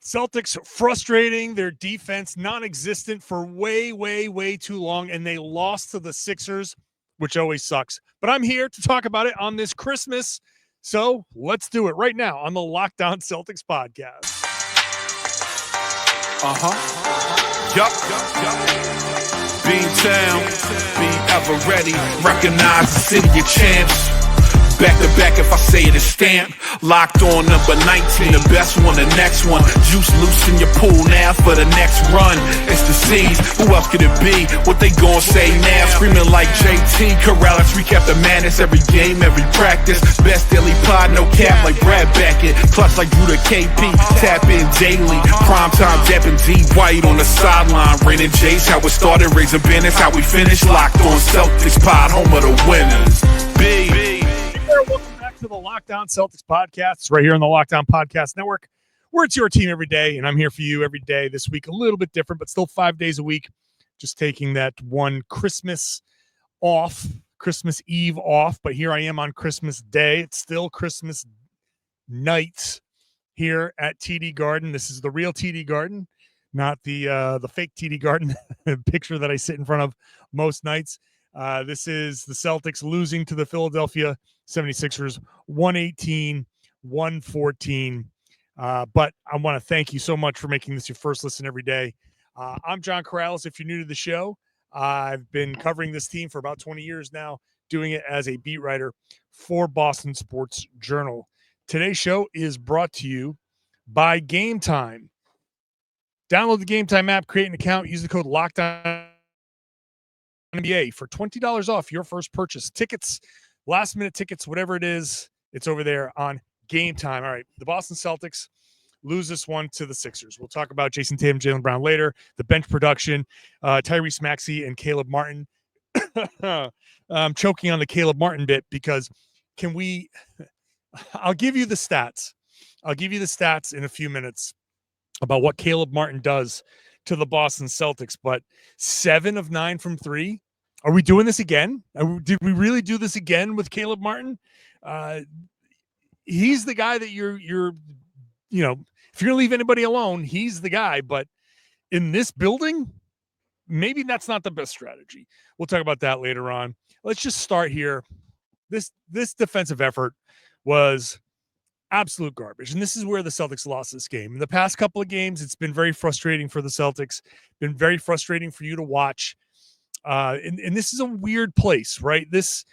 Celtics frustrating, their defense non-existent for way too long, and they lost to the Sixers, which always sucks. But I'm here to talk about it on this Christmas, so let's do it right now on the Lockdown Celtics podcast. Yup. Beantown, be ever ready. Recognize the city of champs. Back to back, if I say it, it's stamped. Locked on number 19, the best one, the next one. Juice loose in your pool now for the next run. It's the C's, who else could it be? What they gon' say now? Screaming like JT, Karalis, recap the madness. Every game, every practice. Best daily pod, no cap like Brad Beckett. Clutch like Drew to KP, tap in daily. Primetime dapping D White on the sideline. Raining Jays, how it started, raising banners, how we finish. Locked on Celtics pod, home of the winners. Welcome back to the Lockdown Celtics podcast. It's right here on the Lockdown Podcast Network, where it's your team every day, and I'm here for you every day. This week, a little bit different, but still 5 days a week. Just taking that one Christmas Eve off, but here I am on Christmas Day. It's still Christmas night here at TD Garden. This is the real TD Garden, not the fake TD Garden picture that I sit in front of most nights. This is the Celtics losing to the Philadelphia 76ers 118-114. But I want to thank you so much for making this your first listen every day. I'm John Karalis. If you're new to the show, I've been covering this team for about 20 years now, doing it as a beat writer for Boston Sports Journal. Today's show is brought to you by Game Time. Download the Game Time app, create an account, use the code LOCKDOWN NBA for $20 off your first purchase. Tickets, last minute tickets, whatever it is, it's over there on Game Time. All right, the Boston Celtics lose this one to the Sixers. We'll talk about Jayson, Tatum, Jaylen Brown later, the bench production, Tyrese Maxey and Caleb Martin. I'm choking on the Caleb Martin bit because I'll give you the stats. I'll give you the stats in a few minutes about what Caleb Martin does to the Boston Celtics, but 7 of 9 from 3. Are we doing this again? Did we really do this again with Caleb Martin? He's the guy that you're if you're going to leave anybody alone, he's the guy. But in this building, maybe that's not the best strategy. We'll talk about that later on. Let's just start here. This defensive effort was absolute garbage. And this is where the Celtics lost this game. In the past couple of games, it's been very frustrating for the Celtics, been very frustrating for you to watch. And this is a weird place, right? This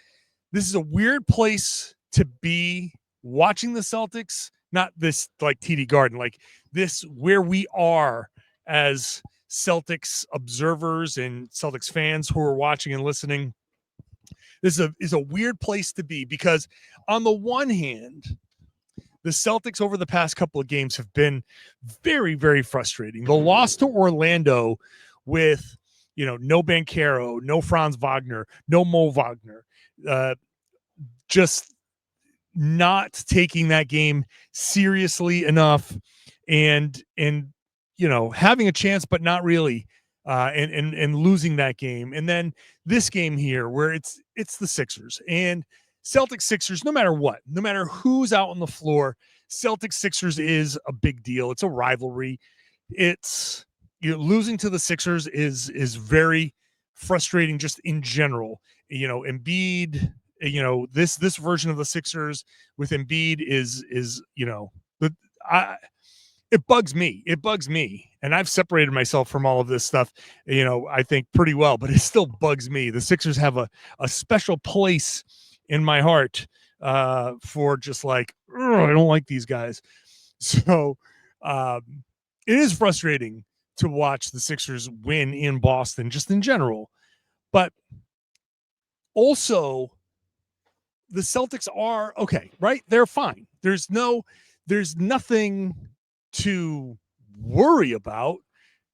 is a weird place to be watching the Celtics, not this like TD Garden, like this where we are as Celtics observers and Celtics fans who are watching and listening. This is a weird place to be because on the one hand, the Celtics over the past couple of games have been very, very frustrating. The loss to Orlando with, no Banchero, no Franz Wagner, no Mo Wagner, just not taking that game seriously enough and having a chance, but not really, and losing that game. And then this game here where it's the Sixers and Celtics Sixers, no matter what, no matter who's out on the floor, Celtics Sixers is a big deal. It's a rivalry. It's losing to the Sixers is very frustrating just in general. Embiid, this version of the Sixers with Embiid is it bugs me. It bugs me. And I've separated myself from all of this stuff, I think pretty well, but it still bugs me. The Sixers have a special place in my heart for just like, I don't like these guys. So it is frustrating to watch the Sixers win in Boston, just in general. But also the Celtics are okay, right? They're fine. There's nothing to worry about,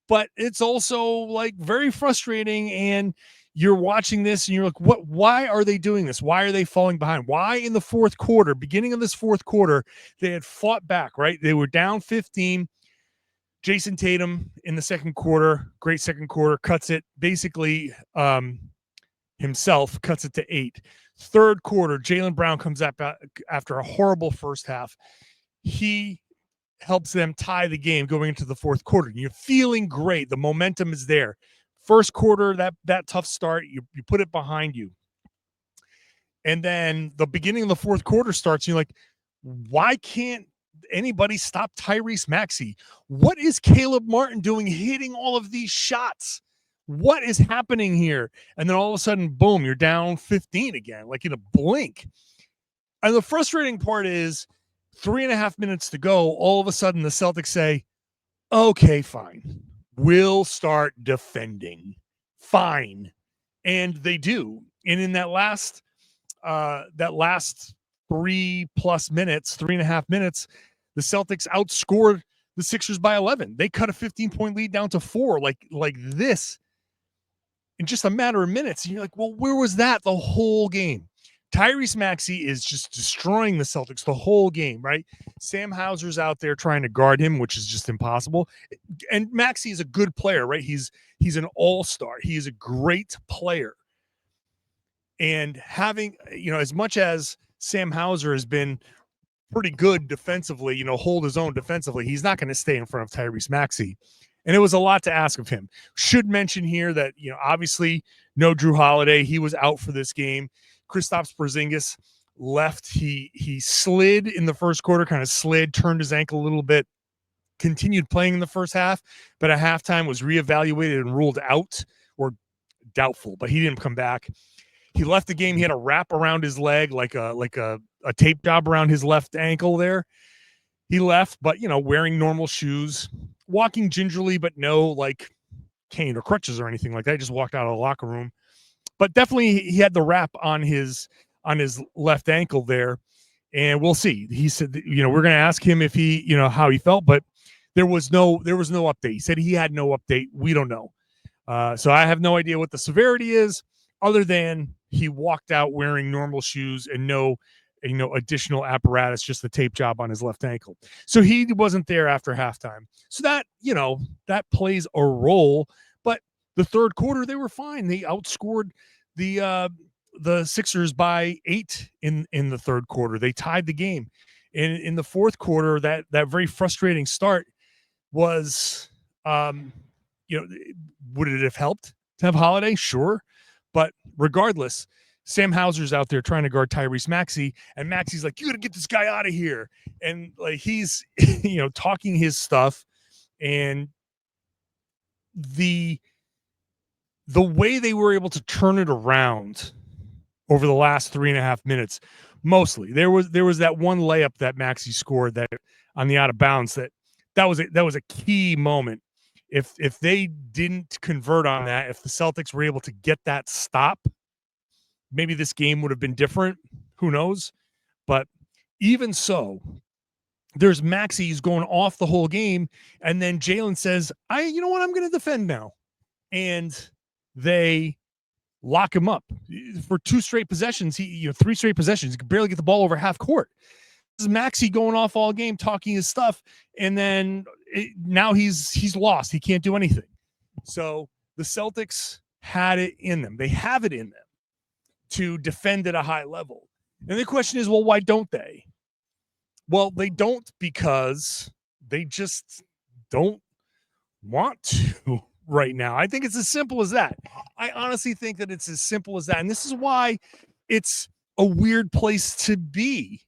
but it's also like very frustrating. And you're watching this and you're like, why are they doing this? Why are they falling behind? Why in the fourth quarter, beginning of this fourth quarter, they had fought back, right? They were down 15. Jayson Tatum in the second quarter, great second quarter, cuts it basically himself, cuts it to 8. Third quarter, Jaylen Brown comes up after a horrible first half. He helps them tie the game going into the fourth quarter. You're feeling great. The momentum is there. First quarter, that tough start, you put it behind you. And then the beginning of the fourth quarter starts, and you're like, why can't anybody stop Tyrese Maxey? What is Caleb Martin doing hitting all of these shots? What is happening here? And then all of a sudden, boom, you're down 15 again, like in a blink. And the frustrating part is 3.5 minutes to go. All of a sudden, the Celtics say, okay, fine. We'll start defending. Fine. And they do. And in that last 3+ minutes, 3.5 minutes, the Celtics outscored the Sixers by 11. They cut a 15-point lead down to 4, like this in just a matter of minutes. And you're like, well, where was that the whole game? Tyrese Maxey is just destroying the Celtics the whole game, right? Sam Hauser's out there trying to guard him, which is just impossible. And Maxey is a good player, right? He's an all-star. He is a great player. And having, as much as Sam Hauser has been pretty good defensively, hold his own defensively, he's not going to stay in front of Tyrese Maxey. And it was a lot to ask of him. Should mention here that, obviously no Drew Holiday. He was out for this game. Kristaps Porzingis left. He slid in the first quarter, turned his ankle a little bit, continued playing in the first half, but at halftime was reevaluated and ruled out or doubtful, but he didn't come back. He left the game. He had a wrap around his leg, like a tape job around his left ankle there. He left, but, wearing normal shoes, walking gingerly, but no cane or crutches or anything like that. He just walked out of the locker room. But definitely he had the wrap on his left ankle there, and we'll see. He said, we're going to ask him if he, how he felt, but there was no update. He said he had no update. We don't know. So I have no idea what the severity is, other than he walked out wearing normal shoes and no additional apparatus, just the tape job on his left ankle. So he wasn't there after halftime. So that, that plays a role. But the third quarter, they were fine. They outscored the Sixers by 8 in the third quarter. They tied the game. In the fourth quarter, that very frustrating start was, would it have helped to have Holiday? Sure. But regardless, Sam Hauser's out there trying to guard Tyrese Maxey, and Maxey's like, you got to get this guy out of here. And he's, talking his stuff, and the way they were able to turn it around over the last 3.5 minutes, mostly there was that one layup that Maxey scored that on the out of bounds, that was a key moment. If they didn't convert on that, if the Celtics were able to get that stop, maybe this game would have been different. Who knows? But even so, there's Maxey who's going off the whole game, and then Jaylen says, you know what, I'm going to defend now. And they lock him up for 2 straight possessions. 3 straight possessions. He could barely get the ball over half court. This is Maxey going off all game, talking his stuff, and then now he's lost. He can't do anything. So the Celtics had it in them. They have it in them to defend at a high level. And the question is, well, why don't they? Well, they don't because they just don't want to right now. I think it's as simple as that. I honestly think that it's as simple as that. And this is why it's a weird place to be,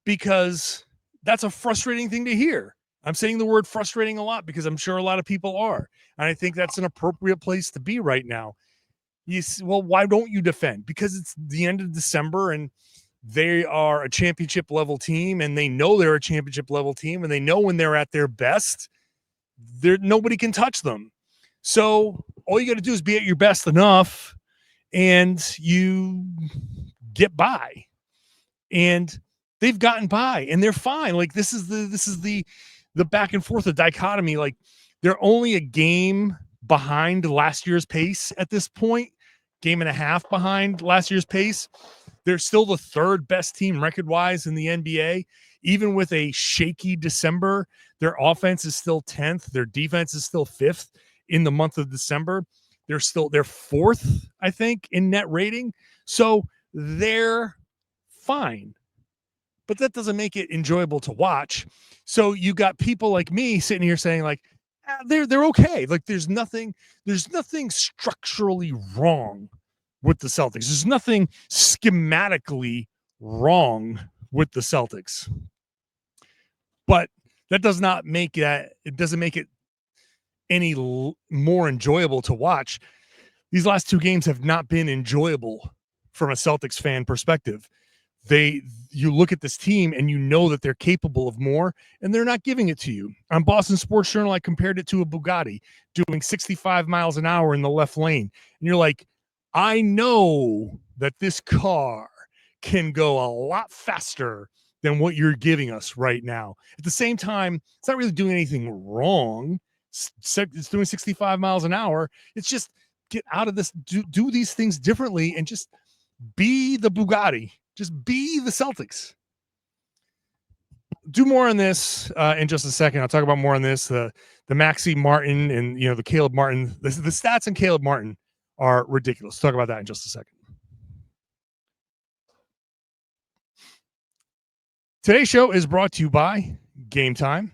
because that's a frustrating thing to hear. I'm saying the word frustrating a lot because I'm sure a lot of people are. And I think that's an appropriate place to be right now. Well, why don't you defend? Because it's the end of December and they are a championship level team, and they know they're a championship level team, and they know when they're at their best, nobody can touch them. So all you got to do is be at your best enough, and you get by. And they've gotten by, and they're fine. This is the back and forth, the dichotomy. They're only a game behind last year's pace at this point, game and a half behind last year's pace. They're still the 3rd best team record-wise in the NBA. Even with a shaky December, their offense is still 10th. Their defense is still 5th in the month of December. They're 4th, I think, in net rating. So they're fine. but that doesn't make it enjoyable to watch. So you got people like me sitting here saying like, they're okay. Like there's nothing structurally wrong with the Celtics. There's nothing schematically wrong with the Celtics. But that does not make it doesn't make it any more enjoyable to watch. These last two games have not been enjoyable from a Celtics fan perspective. You look at this team and you know that they're capable of more, and they're not giving it to you. On Boston Sports Journal, I compared it to a Bugatti doing 65 miles an hour in the left lane. And you're like, I know that this car can go a lot faster than what you're giving us right now. At the same time, it's not really doing anything wrong. It's doing 65 miles an hour. It's just get out of this, do these things differently, and just be the Bugatti. Just be the Celtics. Do more on this in just a second. I'll talk about more on this. The Maxey Martin and the Caleb Martin. The stats in Caleb Martin are ridiculous. Let's talk about that in just a second. Today's show is brought to you by Game Time.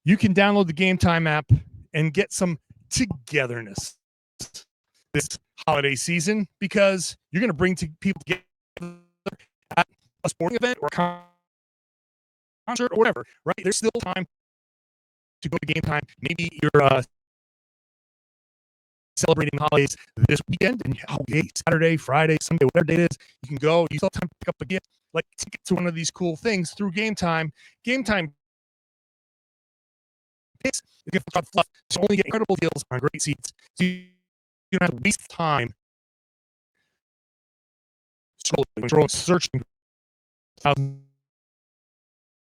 You can download the Game Time app and get some togetherness this holiday season, because you're going to bring people together at a sporting event or a concert or whatever, right? There's still time to go to Game Time. Maybe you're celebrating holidays this weekend, and Saturday, Friday, Sunday, whatever day it is, you can go. You still have time to pick up a gift, like ticket to one of these cool things through Game Time. Game Time picks the gift card fluff to only get incredible deals on great seats. So you don't have to waste time scrolling, searching thousands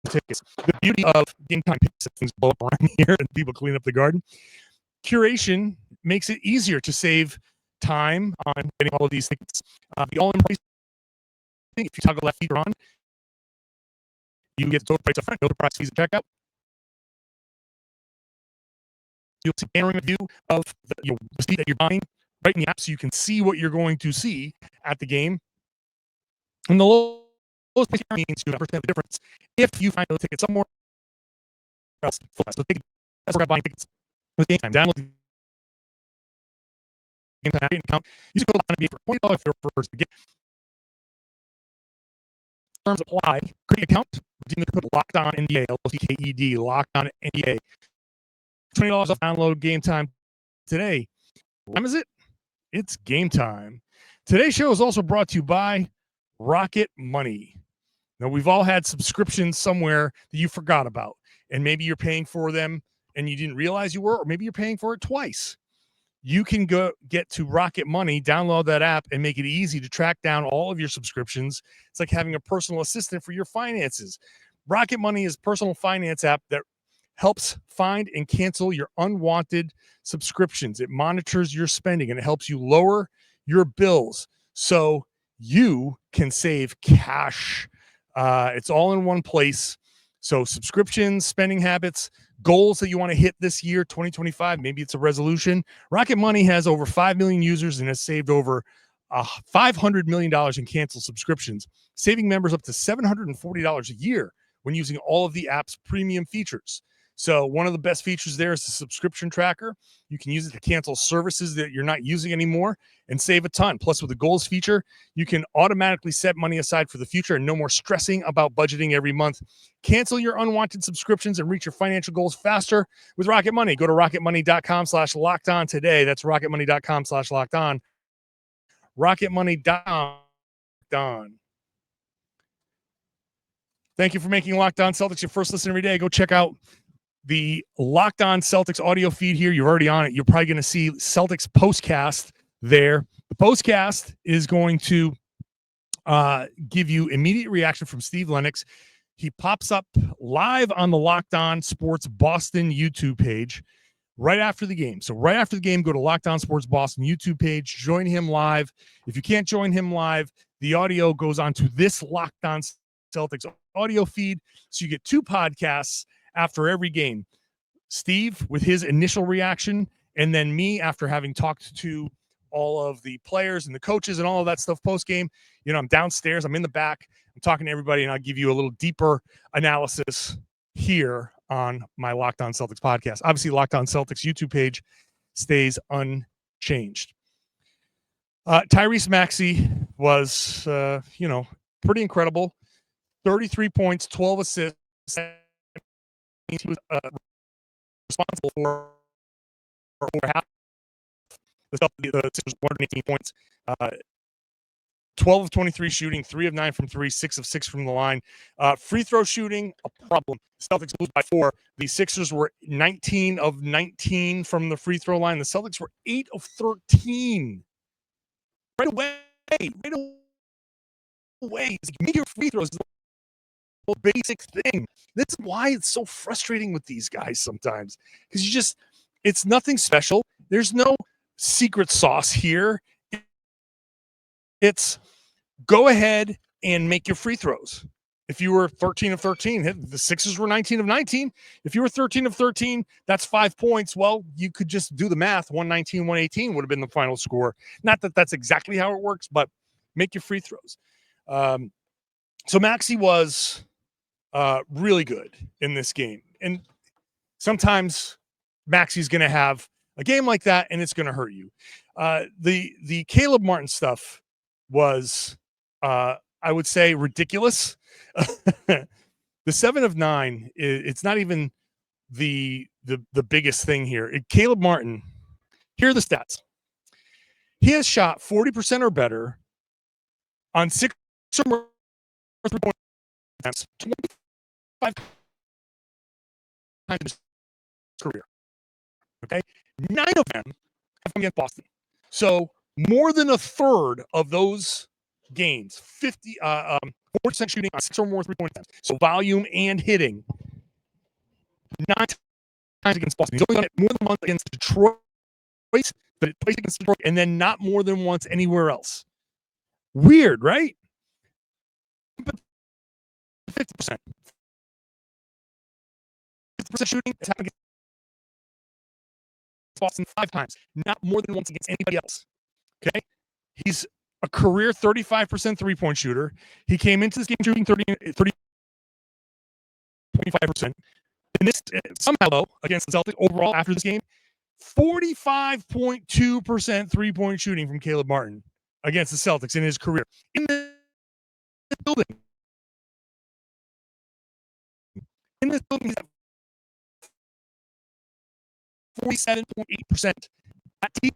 of tickets. The beauty of Game Time picks, things blow up around here and people clean up the garden. Curation makes it easier to save time on getting all of these tickets. The all-in price, if you toggle that feature on, you get the total price up front, no surprise fees at checkout. You'll see a panoramic view of the seat that you're buying right in the app, so you can see what you're going to see at the game. And the lowest price means you understand the difference if you find the ticket somewhere else. So that's where I'm buying tickets with Game Time. Download the Game Time account. Use code LOCKEDON for $20 for your first gift. Terms apply. Create an account. Redeem the code LOCKEDON LOCKED LOCKEDON $20 off download Game Time today. What time is it? It's Game Time. Today's show is also brought to you by Rocket Money. Now, we've all had subscriptions somewhere that you forgot about, and maybe you're paying for them and you didn't realize you were, or maybe you're paying for it twice. You can go get to Rocket Money, download that app, and make it easy to track down all of your subscriptions. It's like having a personal assistant for your finances. Rocket Money is a personal finance app that helps find and cancel your unwanted subscriptions. It monitors your spending and it helps you lower your bills so you can save cash. It's all in one place. So subscriptions, spending habits, goals that you want to hit this year, 2025, maybe it's a resolution. Rocket Money has over 5 million users and has saved over $500 million in canceled subscriptions, saving members up to $740 a year when using all of the app's premium features. So one of the best features there is the subscription tracker. You can use it to cancel services that you're not using anymore and save a ton. Plus, with the goals feature, you can automatically set money aside for the future and no more stressing about budgeting every month. Cancel your unwanted subscriptions and reach your financial goals faster with Rocket Money. Go to rocketmoney.com/lockedon today. That's rocketmoney.com/lockedon. Rocketmoney.com. Thank you for making Locked On Celtics your first listen every day. Go check out the Locked On Celtics audio feed here. You're already on it. You're probably going to see Celtics postcast there. The postcast is going to give you immediate reaction from Steve Lennox. He pops up live on the Locked On Sports Boston YouTube page right after the game. So right after the game, go to Locked On Sports Boston YouTube page, join him live. If you can't join him live, the audio goes onto this Locked On Celtics audio feed. So you get two podcasts after every game. Steve with his initial reaction, and then me after having talked to all of the players and the coaches and all of that stuff post game. I'm downstairs, I'm in the back, I'm talking to everybody, and I'll give you a little deeper analysis here on my Locked On Celtics podcast. Obviously, Locked On Celtics YouTube page stays unchanged. Tyrese Maxey was, pretty incredible. 33 points, 12 assists. He was responsible for over half the Sixers, 118 points. 12 of 23 shooting, 3 of 9 from 3, 6 of 6 from the line. Free throw shooting, a problem. The Celtics lose by 4. The Sixers were 19 of 19 from the free throw line. The Celtics were 8 of 13. Right away. Make your free throws. Basic thing. This is why it's so frustrating with these guys sometimes, because it's nothing special. There's no secret sauce here. It's go ahead and make your free throws. If you were 13 of 13, the Sixers were 19 of 19. If you were 13 of 13, that's 5 points. Well, you could just do the math. 119, 118 would have been the final score. Not that that's exactly how it works, but make your free throws. So Maxey was really good in this game. And sometimes Maxey's going to have a game like that, and it's going to hurt you. The Caleb Martin stuff was, I would say, ridiculous. The 7 of 9, it's not even the biggest thing here. Caleb Martin, here are the stats. He has shot 40% or better on 6 or more 3-point attempts 25 times in his career. Okay? 9 of them have come against Boston. So more than a third of those games, 40% shooting on 6 or more 3-point attempts. So volume and hitting. 9 times against Boston. He's only done it more than once against Detroit, but it plays against Detroit, and then not more than once anywhere else. Weird, right? But 50%. 50% shooting has happened against Boston 5 times, not more than once against anybody else. Okay? He's a career 35% 3-point shooter. He came into this game shooting 25%. And this, somehow, though, against the Celtics overall after this game, 45.2% 3-point shooting from Caleb Martin against the Celtics in his career. In the building. He's at 47.8%. At TD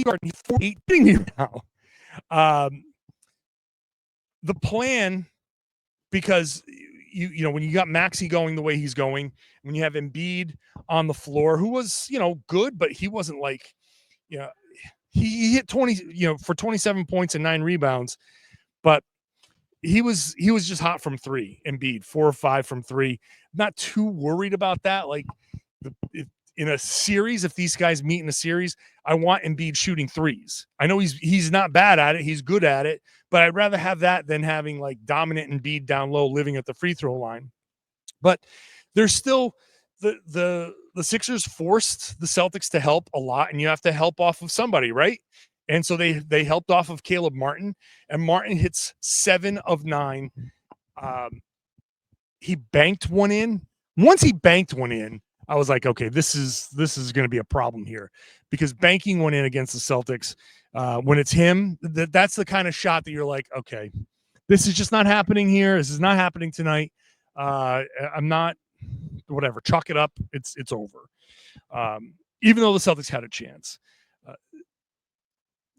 Garden, he's 48 here now. The plan, because you know when you got Maxey going the way he's going, when you have Embiid on the floor, who was good, but he wasn't like he hit 20 for 27 points and 9 rebounds, but he was just hot from 3. Embiid 4 or 5 from 3. Not too worried about that. Like in a series, if these guys meet in a series, I want Embiid shooting threes. I know he's not bad at it. He's good at it, but I'd rather have that than having like dominant Embiid down low living at the free throw line. But there's still the Sixers forced the Celtics to help a lot, and you have to help off of somebody, right? And so they helped off of Caleb Martin, and Martin hits 7 of 9. He banked one in. Once he banked one in, I was like, okay, this is going to be a problem here, because banking one in against the Celtics, when it's him, that's the kind of shot that you're like, okay, this is just not happening here. This is not happening tonight. I'm not, whatever, chalk it up. It's over. Even though the Celtics had a chance.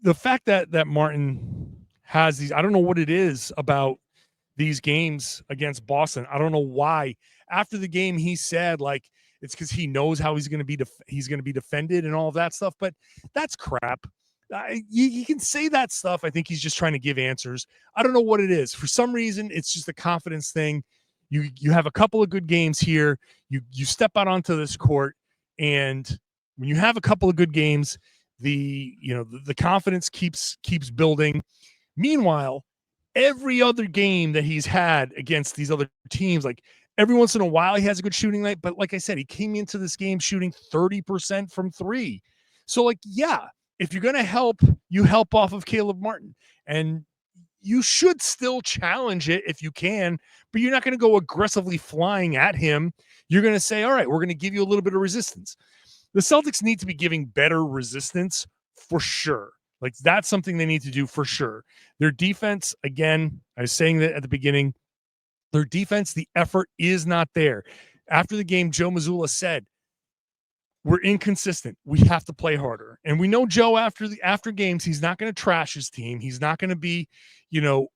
The fact that Martin has these, I don't know what it is about these games against Boston. I don't know why. After the game, he said like it's because he knows how he's going to be defended and all of that stuff. But that's crap. You can say that stuff. I think he's just trying to give answers. I don't know what it is. For some reason, it's just a confidence thing. You have a couple of good games here. You step out onto this court, and when you have a couple of good games, the confidence keeps building. Meanwhile, every other game that he's had against these other teams, like every once in a while he has a good shooting night, but like I said, he came into this game shooting 30% from 3. So like, yeah, if you're going to help, you help off of Caleb Martin. And you should still challenge it if you can, but you're not going to go aggressively flying at him. You're going to say, all right, we're going to give you a little bit of resistance. The Celtics need to be giving better resistance for sure. Like, that's something they need to do for sure. Their defense, again, I was saying that at the beginning, their defense, the effort is not there. After the game, Joe Mazzulla said, we're inconsistent. We have to play harder. And we know Joe after games, he's not going to trash his team. He's not going to be,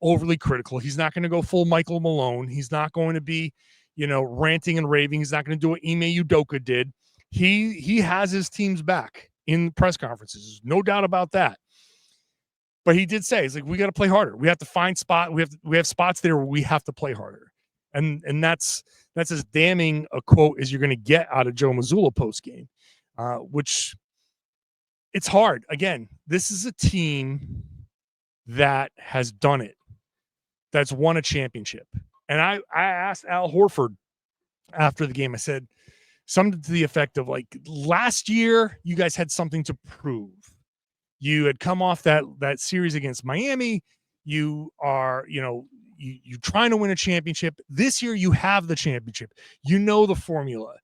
overly critical. He's not going to go full Michael Malone. He's not going to be, ranting and raving. He's not going to do what Ime Udoka did. He has his team's back in press conferences. No doubt about that. But he did say, it's like, we got to play harder. We have to find we have spots there where we have to play harder. And that's as damning a quote as you're going to get out of Joe Mazzulla post game, which it's hard. Again, this is a team that has done it, that's won a championship. And I asked Al Horford after the game, I said something to the effect of, like, last year you guys had something to prove. You had come off that series against Miami. You are, you're trying to win a championship. This year you have the championship. You know the formula.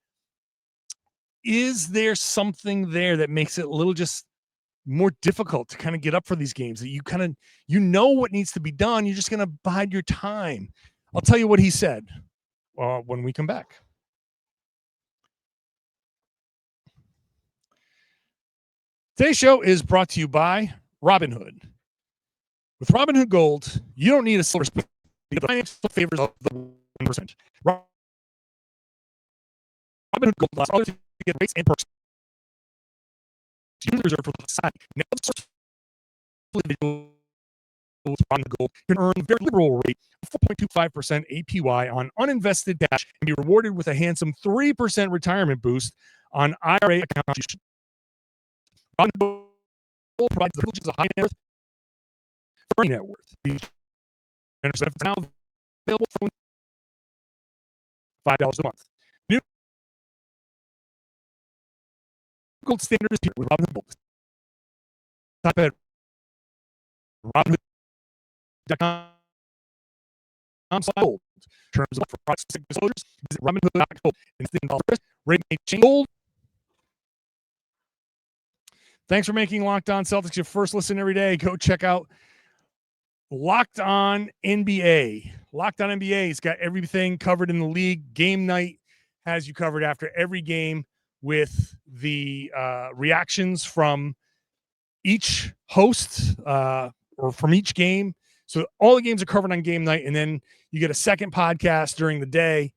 Is there something there that makes it a little just more difficult to kind of get up for these games, that you kind of, what needs to be done? You're just going to bide your time. I'll tell you what he said when we come back. Today's show is brought to you by Robinhood. With Robinhood Gold, you don't need a silver spoon. The financial favors of the 1%. Robinhood Gold allows others to get rates and perks. You reserve for the society. Now, individuals on the Gold can earn a very liberal rate of 4.25% APY on uninvested cash and be rewarded with a handsome 3% retirement boost on IRA account contributions. Robinhood provides the privileges of high net worth for any net worth. These benefits are now available for $5 a month. New Gold standard is here with Robinhood Gold. Type at Robinhood.com/gold. Terms of for product disclosures, visit Robinhood.gold. Instant dollar risk, rate may change. Gold. Thanks for making Locked On Celtics your first listen every day. Go check out Locked On NBA. Locked On NBA has got everything covered in the league. Game night has you covered after every game with the reactions from each host or from each game. So all the games are covered on game night, and then you get a second podcast during the day,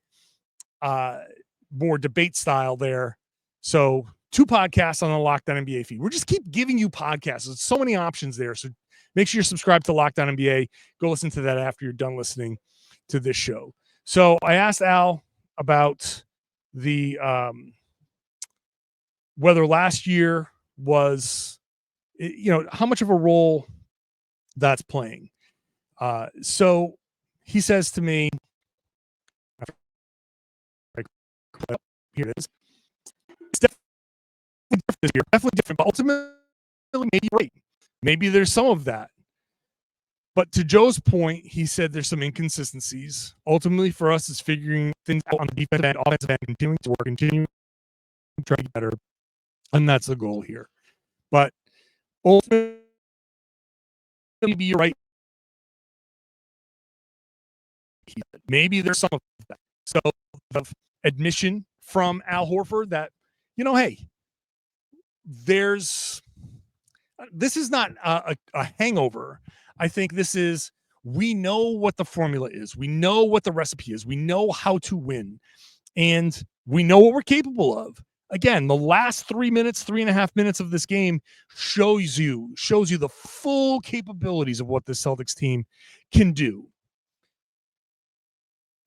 more debate style there. So 2 podcasts on the Locked On NBA feed. We're just keep giving you podcasts. There's so many options there. So make sure you're subscribed to Locked On NBA. Go listen to that after you're done listening to this show. So I asked Al about the whether last year was, how much of a role that's playing. So he says to me, here it is. It's definitely different this year. Definitely different, but ultimately, maybe you're right. Maybe there's some of that. But to Joe's point, he said there's some inconsistencies. Ultimately, for us, is figuring things out on the defensive end, offensive end, continuing to work, continuing to try to get better. And that's the goal here. But ultimately, maybe you're right. Maybe there's some of that. So, the admission from Al Horford that, hey, this is not a hangover. I think this is, we know what the formula is. We know what the recipe is. We know how to win. And we know what we're capable of. Again, the last 3.5 minutes of this game shows you the full capabilities of what the Celtics team can do.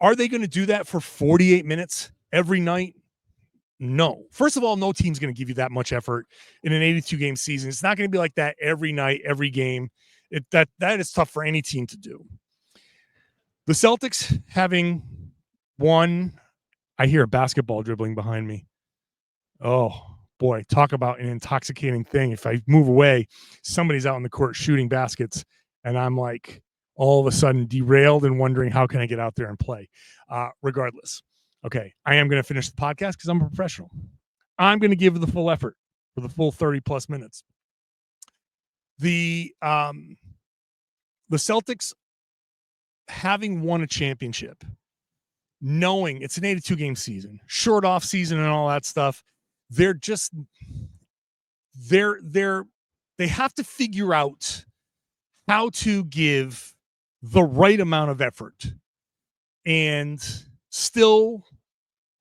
Are they going to do that for 48 minutes every night? No. First of all, no team's going to give you that much effort in an 82-game season. It's not going to be like that every night, every game. That is tough for any team to do. The Celtics having won, I hear a basketball dribbling behind me. Oh, boy, talk about an intoxicating thing. If I move away, somebody's out on the court shooting baskets, and I'm like, all of a sudden derailed and wondering how can I get out there and play. Regardless, okay, I am going to finish the podcast because I'm a professional. I'm going to give the full effort for the full 30 plus minutes. The Celtics, having won a championship, knowing it's an 82 game season, short off season and all that stuff, they have to figure out how to give the right amount of effort and still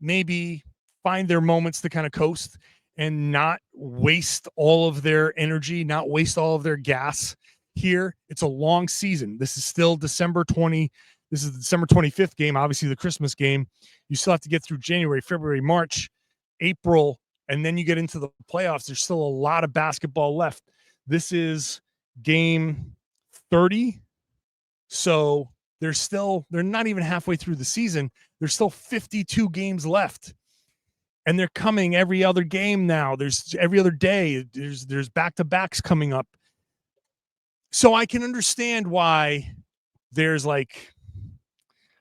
maybe find their moments to kind of coast and not waste all of their energy, not waste all of their gas here. It's a long season. This is still December 20. This is the December 25th game, obviously the Christmas game. You still have to get through January, February, March, April, and then you get into the playoffs. There's still a lot of basketball left. This is game 30. So they're not even halfway through the season. There's still 52 games left. And they're coming every other game now. There's every other day. There's back-to-backs coming up. So I can understand why there's like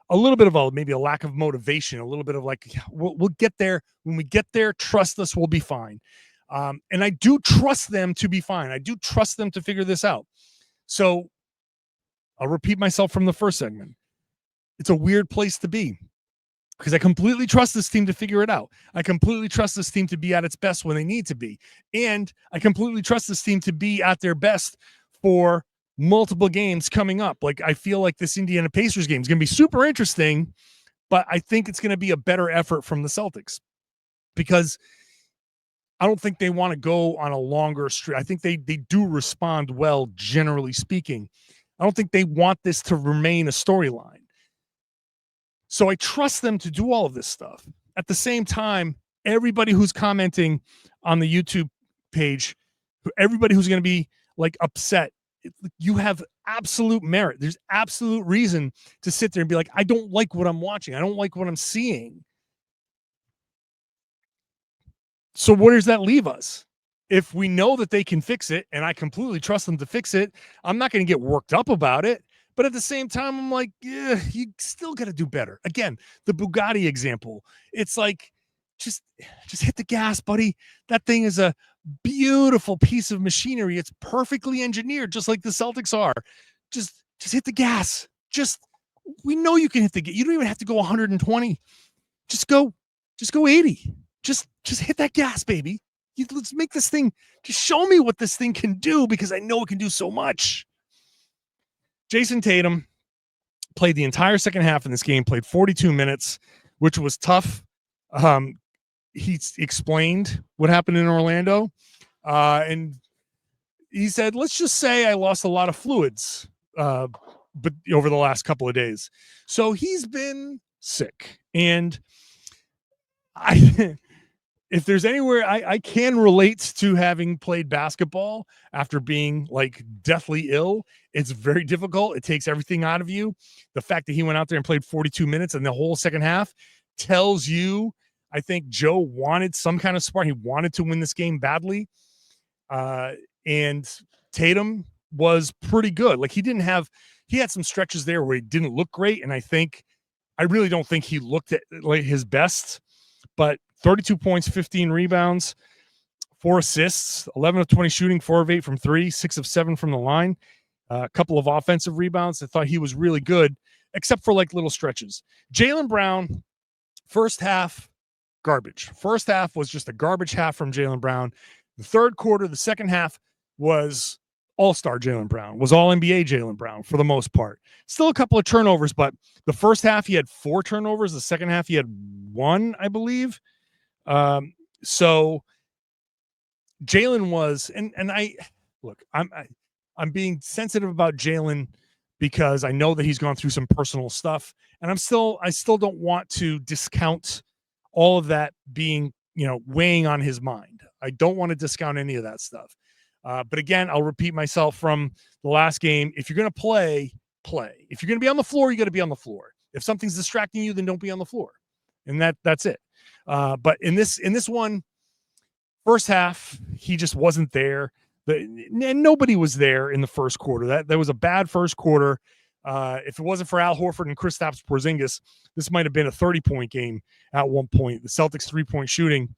a little bit of maybe a lack of motivation, a little bit of like, we'll get there. When we get there, trust us, we'll be fine. And I do trust them to be fine. I do trust them to figure this out. So I'll repeat myself from the first segment. It's a weird place to be because I completely trust this team to figure it out. I completely trust this team to be at its best when they need to be. And I completely trust this team to be at their best for multiple games coming up. Like, I feel like this Indiana Pacers game is going to be super interesting, but I think it's going to be a better effort from the Celtics because I don't think they want to go on a longer streak. I think they do respond well, generally speaking. I don't think they want this to remain a storyline. So I trust them to do all of this stuff. At the same time, everybody who's commenting on the YouTube page, everybody who's going to be like upset, you have absolute merit. There's absolute reason to sit there and be like, I don't like what I'm watching. I don't like what I'm seeing. So where does that leave us? If we know that they can fix it, and I completely trust them to fix it, I'm not going to get worked up about it. But at the same time, I'm like, yeah, you still got to do better. Again, the Bugatti example. It's like, just hit the gas, buddy. That thing is a beautiful piece of machinery. It's perfectly engineered, just like the Celtics are. Just hit the gas. We know you can hit the gas. You don't even have to go 120. Just go 80. Just hit that gas, baby. Let's make this thing. Just show me what this thing can do, because I know it can do so much. Jayson Tatum played the entire second half in this game, played 42 minutes, which was tough. He explained what happened in Orlando. And he said, let's just say I lost a lot of fluids but over the last couple of days. So he's been sick. And if there's anywhere I can relate to having played basketball after being like deathly ill, it's very difficult. It takes everything out of you. The fact that he went out there and played 42 minutes and the whole second half tells you, I think Joe wanted some kind of spark. He wanted to win this game badly. And Tatum was pretty good. Like, he had some stretches there where he didn't look great. And I really don't think he looked at like his best, but 32 points, 15 rebounds, 4 assists, 11 of 20 shooting, 4 of 8 from 3, 6 of 7 from the line, a couple of offensive rebounds. I thought he was really good, except for like little stretches. Jaylen Brown, first half, garbage. First half was just a garbage half from Jaylen Brown. The third quarter, the second half was all-star Jaylen Brown, was all-NBA Jaylen Brown for the most part. Still a couple of turnovers, but the first half he had 4 turnovers. The second half he had 1, I believe. So Jaylen was, and I'm being sensitive about Jaylen because I know that he's gone through some personal stuff, and I still don't want to discount all of that being, weighing on his mind. I don't want to discount any of that stuff. But again, I'll repeat myself from the last game. If you're going to play. If you're going to be on the floor, you got to be on the floor. If something's distracting you, then don't be on the floor. And that's it. But in this one, first half, he just wasn't there. And nobody was there in the first quarter. That was a bad first quarter. If it wasn't for Al Horford and Kristaps Porzingis, this might have been a 30-point game at one point. The Celtics 3-point shooting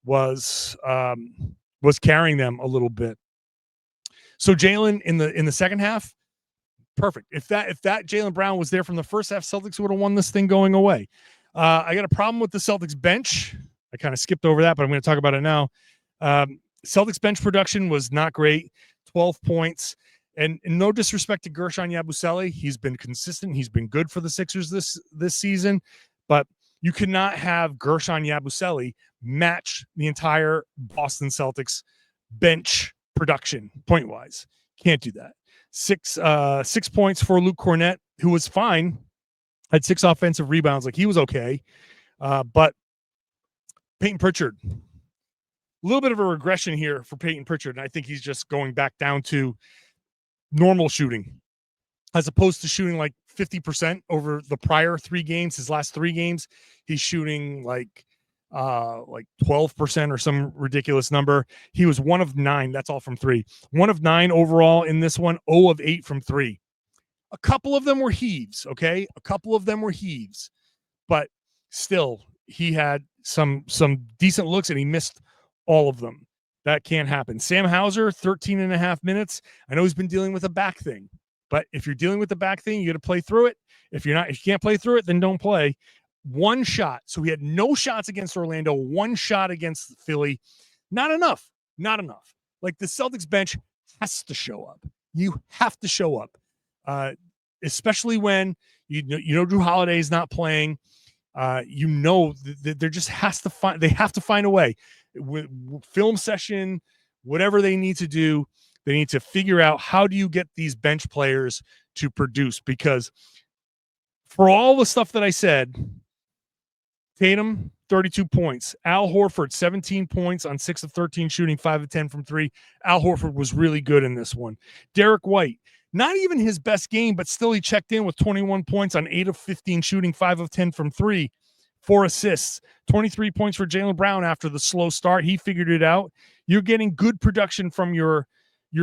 was carrying them a little bit. So Jaylen in the second half, perfect. If that Jaylen Brown was there from the first half, Celtics would have won this thing going away. I got a problem with the Celtics bench. I kind of skipped over that, but I'm going to talk about it now. Celtics bench production was not great. 12 points. And no disrespect to Gershon Yabusele, he's been consistent. He's been good for the Sixers this season, but you cannot have Gershon Yabusele match the entire Boston Celtics bench production point-wise. Can't do that. 6 points for Luke Cornett, who was fine, had 6 offensive rebounds. Like, he was okay. But Payton Pritchard, a little bit of a regression here for Payton Pritchard, and I think he's just going back down to normal shooting, as opposed to shooting like 50% over the prior 3 games. His last 3 games, he's shooting like 12% or some ridiculous number. He was 1 of 9. That's all from 3. 1 of 9 overall in this one. 0 of 8 from 3. A couple of them were heaves. Okay. A couple of them were heaves, but still he had some decent looks and he missed all of them. That can't happen. Sam Hauser, 13 and a half minutes. I know he's been dealing with a back thing, but if you're dealing with the back thing, you got to play through it. If you can't play through it, then don't play. 1 shot. So he had no shots against Orlando, 1 shot against Philly. Not enough. Not enough. Like, the Celtics bench has to show up. You have to show up. Especially when you know Drew Holiday is not playing. There just has to they have to find a way. Film session, whatever they need to do, they need to figure out, how do you get these bench players to produce? Because for all the stuff that I said, Tatum, 32 points. Al Horford, 17 points on 6 of 13 shooting, 5 of 10 from 3. Al Horford was really good in this one. Derek White, not even his best game, but still he checked in with 21 points on 8 of 15 shooting, 5 of 10 from 3. 4 assists, 23 points for Jaylen Brown after the slow start. He figured it out. You're getting good production from your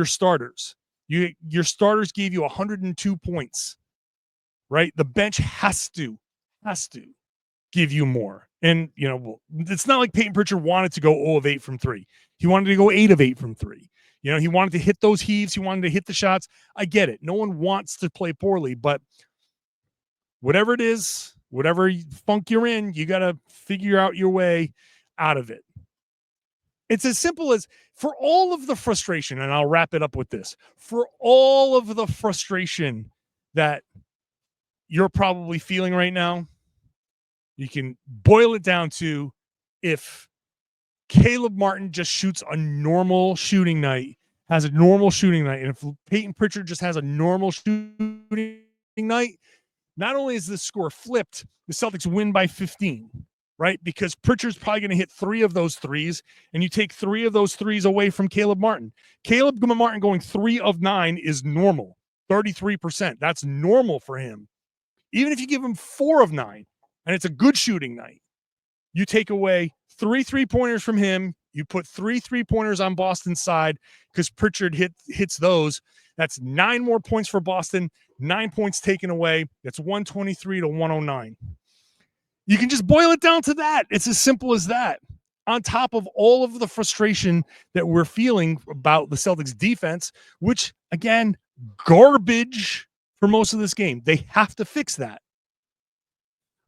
starters. Your starters gave you 102 points, right? The bench has to give you more. And, it's not like Payton Pritchard wanted to go 0 of 8 from 3. He wanted to go 8 of 8 from 3. He wanted to hit those heaves. He wanted to hit the shots. I get it. No one wants to play poorly, but whatever it is, whatever funk you're in, you got to figure out your way out of it. It's as simple as, for all of the frustration, and I'll wrap it up with this, for all of the frustration that you're probably feeling right now, you can boil it down to, if Caleb Martin just shoots a normal shooting night, has a normal shooting night, and if Payton Pritchard just has a normal shooting night, not only is the score flipped, the Celtics win by 15, right? Because Pritchard's probably going to hit 3 of those threes, and you take 3 of those threes away from Caleb Martin. Caleb Martin going 3 of 9 is normal, 33%. That's normal for him. Even if you give him 4 of 9, and it's a good shooting night, you take away 3 3-pointers from him. You put 3 3-pointers on Boston's side because Pritchard hits those. That's 9 more points for Boston. 9 points taken away. That's 123 to 109. You can just boil it down to that. It's as simple as that. On top of all of the frustration that we're feeling about the Celtics defense, which, again, garbage for most of this game. They have to fix that.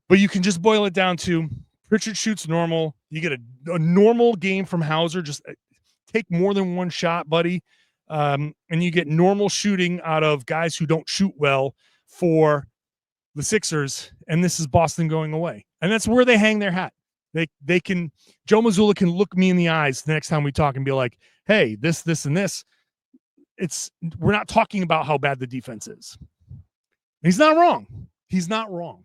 But you can just boil it down to, Pritchard shoots normal. You get a normal game from Hauser. Just take more than 1 shot, buddy. And you get normal shooting out of guys who don't shoot well for the Sixers. And this is Boston going away. And that's where they hang their hat. They can, Joe Mazzulla can look me in the eyes the next time we talk and be like, hey, this, and this. We're not talking about how bad the defense is. And he's not wrong. He's not wrong.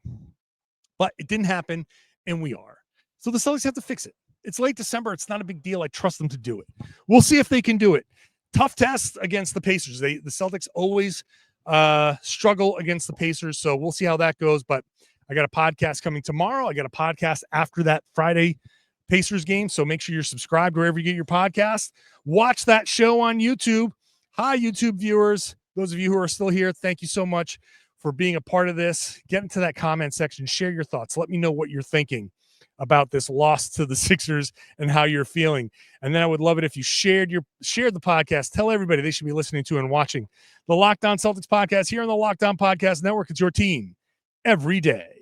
But it didn't happen, and we are. So the Celtics have to fix it. It's late December. It's not a big deal. I trust them to do it. We'll see if they can do it. Tough test against the Pacers. The Celtics always struggle against the Pacers, so we'll see how that goes. But I got a podcast coming tomorrow. I got a podcast after that Friday Pacers game, so make sure you're subscribed wherever you get your podcast. Watch that show on YouTube. Hi, YouTube viewers. Those of you who are still here, thank you so much for being a part of this. Get into that comment section. Share your thoughts. Let me know what you're thinking about this loss to the Sixers and how you're feeling. And then I would love it if you shared the podcast. Tell everybody they should be listening to and watching the Locked On Celtics podcast here on the Locked On Podcast Network. It's your team every day.